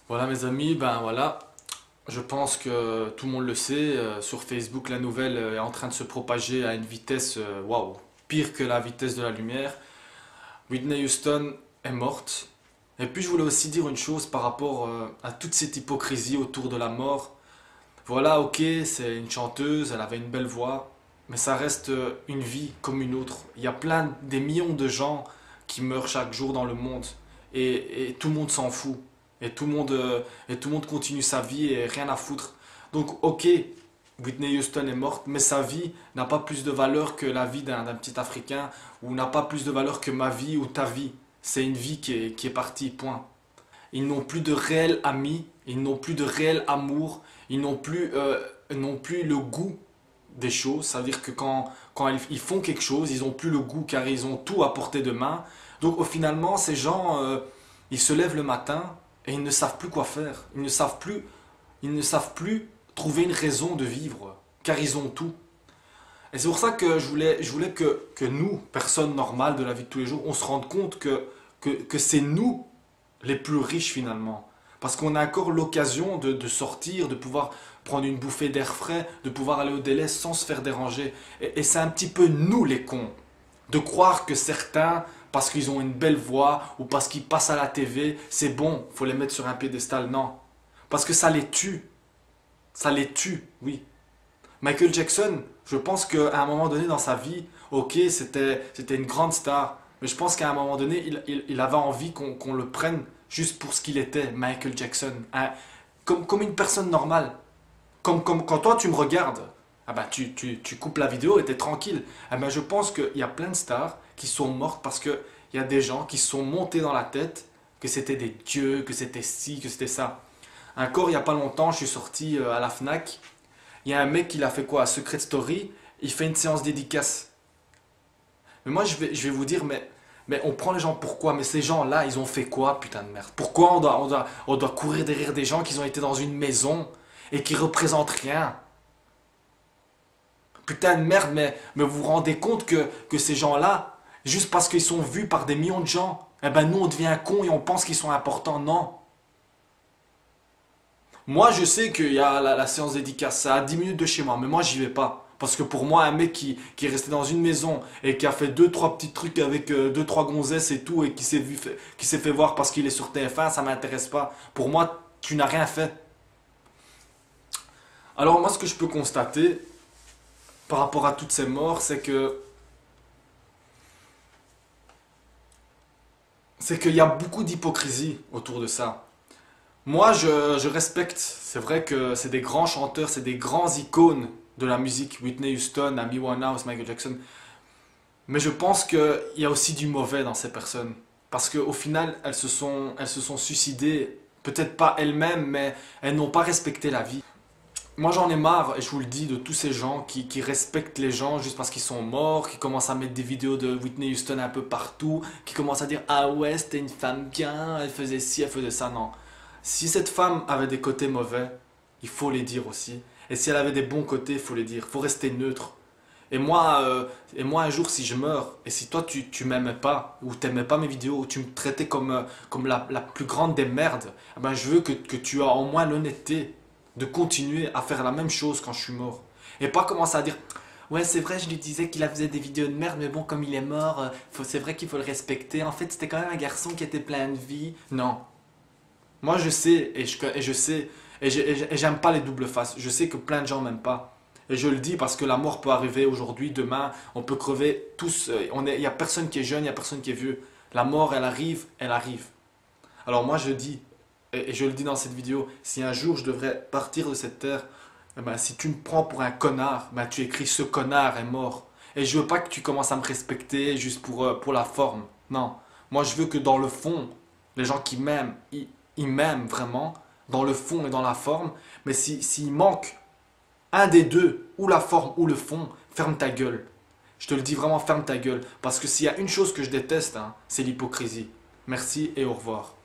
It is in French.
Voilà mes amis, ben voilà, je pense que tout le monde le sait, sur Facebook la nouvelle est en train de se propager à une vitesse, waouh, pire que la vitesse de la lumière. Whitney Houston est morte. Et puis je voulais aussi dire une chose par rapport à toute cette hypocrisie autour de la mort. Voilà, ok, c'est une chanteuse, elle avait une belle voix, mais ça reste une vie comme une autre. Il y a des millions de gens qui meurent chaque jour dans le monde et tout le monde s'en fout. Et tout le monde continue sa vie et rien à foutre. Donc, ok, Whitney Houston est morte, mais sa vie n'a pas plus de valeur que la vie d'un petit Africain ou n'a pas plus de valeur que ma vie ou ta vie. C'est une vie qui est partie, point. Ils n'ont plus de réels amis, ils n'ont plus de réel amour, n'ont plus le goût des choses. Ça veut dire que quand ils font quelque chose, ils n'ont plus le goût car ils ont tout à portée de main. Donc finalement, ces gens, ils se lèvent le matin et ils ne savent plus quoi faire. Ils ne savent plus trouver une raison de vivre car ils ont tout. Et c'est pour ça que je voulais que nous, personnes normales de la vie de tous les jours, on se rende compte que c'est nous les plus riches finalement. Parce qu'on a encore l'occasion de sortir, de pouvoir prendre une bouffée d'air frais, de pouvoir aller au délai sans se faire déranger. Et c'est un petit peu nous les cons. De croire que certains, parce qu'ils ont une belle voix ou parce qu'ils passent à la TV, c'est bon, faut les mettre sur un piédestal. Non. Parce que ça les tue. Ça les tue, oui. Michael Jackson, je pense qu'à un moment donné dans sa vie, ok, c'était une grande star. Mais je pense qu'à un moment donné, il avait envie qu'on le prenne juste pour ce qu'il était, Michael Jackson. Comme une personne normale. Comme quand toi tu me regardes, ah ben, tu coupes la vidéo et t'es tranquille. Ah ben, je pense qu'il y a plein de stars qui sont mortes parce qu'il y a des gens qui se sont montés dans la tête que c'était des dieux, que c'était ci, que c'était ça. Encore il n'y a pas longtemps, je suis sorti à la Fnac. Il y a un mec qui l'a fait quoi? Secret Story, il fait une séance dédicace. Mais moi je vais vous dire, mais on prend les gens pourquoi? Mais ces gens-là, ils ont fait quoi, putain de merde? Pourquoi on doit courir derrière des gens qui ont été dans une maison et qui représentent rien? Putain de merde, mais vous vous rendez compte que ces gens-là, juste parce qu'ils sont vus par des millions de gens, eh ben nous on devient cons et on pense qu'ils sont importants. Non. Moi je sais qu'il y a la séance dédicace, ça à 10 minutes de chez moi, mais moi j'y vais pas. Parce que pour moi, un mec qui est resté dans une maison et qui a fait deux trois petits trucs avec deux trois gonzesses et tout et qui s'est fait voir parce qu'il est sur TF1, ça m'intéresse pas. Pour moi, tu n'as rien fait. Alors moi, ce que je peux constater par rapport à toutes ces morts, c'est qu'il y a beaucoup d'hypocrisie autour de ça. Moi, je respecte. C'est vrai que c'est des grands chanteurs, c'est des grands icônes de la musique. Whitney Houston, Amy Winehouse, Michael Jackson. Mais je pense qu'il y a aussi du mauvais dans ces personnes. Parce qu'au final, elles se sont suicidées. Peut-être pas elles-mêmes, mais elles n'ont pas respecté la vie. Moi j'en ai marre, et je vous le dis, de tous ces gens qui respectent les gens juste parce qu'ils sont morts, qui commencent à mettre des vidéos de Whitney Houston un peu partout, qui commencent à dire ah ouais c'était une femme bien, elle faisait ci, elle faisait ça, non. Si cette femme avait des côtés mauvais, il faut les dire aussi. Et si elle avait des bons côtés, il faut les dire. Il faut rester neutre. Et moi un jour si je meurs, et si toi tu m'aimais pas, ou t'aimais pas mes vidéos, ou tu me traitais comme la plus grande des merdes, eh ben je veux que tu aies au moins l'honnêteté de continuer à faire la même chose quand je suis mort. Et pas commencer à dire ouais c'est vrai je lui disais qu'il a faisait des vidéos de merde mais bon comme il est mort, c'est vrai qu'il faut le respecter. En fait c'était quand même un garçon qui était plein de vie. Non. Moi je sais et je sais et j'aime pas les doubles faces. Je sais que plein de gens m'aiment pas. Et je le dis parce que la mort peut arriver aujourd'hui, demain, on peut crever tous. Il n'y a personne qui est jeune, il n'y a personne qui est vieux. La mort, elle arrive, elle arrive. Alors moi je dis, et je le dis dans cette vidéo, si un jour je devrais partir de cette terre, eh ben, si tu me prends pour un connard, ben, tu écris ce connard est mort. Et je veux pas que tu commences à me respecter juste pour la forme. Non. Moi je veux que dans le fond, les gens qui m'aiment, ils m'aiment vraiment, dans le fond et dans la forme. Mais s'il manque un des deux, ou la forme ou le fond, ferme ta gueule. Je te le dis vraiment, ferme ta gueule. Parce que s'il y a une chose que je déteste, hein, c'est l'hypocrisie. Merci et au revoir.